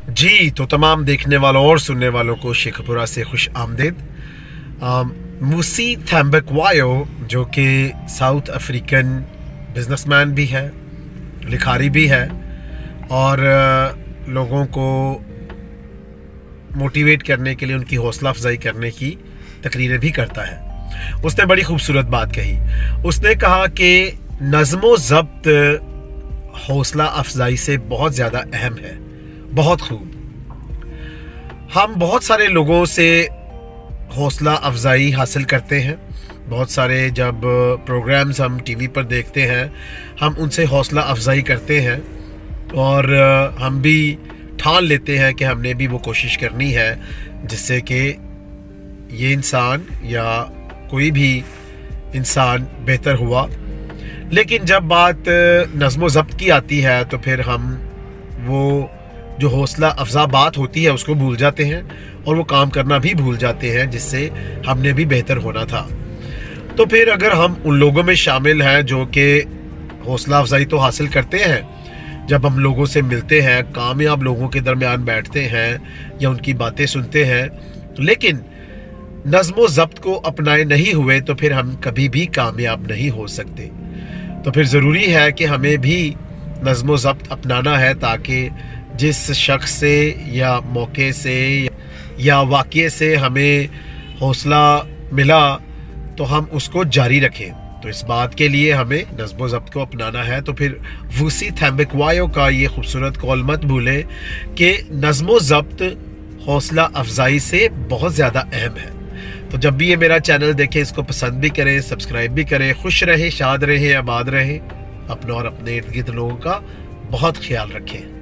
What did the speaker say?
जी, तो तमाम देखने वालों और सुनने वालों को शेखपुरा से खुश आमदीद। मूसी थैम्बेकवायो जो कि साउथ अफ्रीकन बिजनेसमैन भी है, लिखारी भी है और लोगों को मोटिवेट करने के लिए, उनकी हौसला अफजाई करने की तकरीरें भी करता है। उसने बड़ी खूबसूरत बात कही। उसने कहा कि नज़्मो ज़ब्त हौसला अफजाई से बहुत ज़्यादा अहम है। बहुत खूब। हम बहुत सारे लोगों से हौसला अफजाई हासिल करते हैं। बहुत सारे जब प्रोग्राम्स हम टीवी पर देखते हैं, हम उनसे हौसला अफजाई करते हैं और हम भी ठान लेते हैं कि हमने भी वो कोशिश करनी है जिससे कि ये इंसान या कोई भी इंसान बेहतर हुआ। लेकिन जब बात नज़्मो ज़ब्त की आती है तो फिर हम वो जो हौसला अफजा बात होती है उसको भूल जाते हैं और वो काम करना भी भूल जाते हैं जिससे हमने भी बेहतर होना था। तो फिर अगर हम उन लोगों में शामिल हैं जो कि हौसला अफजाई तो हासिल करते हैं, जब हम लोगों से मिलते हैं, कामयाब लोगों के दरमियान बैठते हैं या उनकी बातें सुनते हैं, लेकिन नज़्मो ज़ब्त को अपनाए नहीं हुए तो फिर हम कभी भी कामयाब नहीं हो सकते। तो फिर ज़रूरी है कि हमें भी नज़्मो ज़ब्त अपनाना है ताकि जिस शख्स से या मौके से या वाक़ये से हमें हौसला मिला तो हम उसको जारी रखें। तो इस बात के लिए हमें नज़्मो ज़ब्त को अपनाना है। तो फिर मूसी थैम्बेकवायो का ये खूबसूरत कौल मत भूलें कि नज़्मो ज़ब्त हौसला अफजाई से बहुत ज़्यादा अहम है। तो जब भी ये मेरा चैनल देखें, इसको पसंद भी करें, सब्सक्राइब भी करें। खुश रहें, शाद रहें, आबाद रहें। अपना और अपने इर्द गिर्द लोगों का बहुत ख्याल रखें।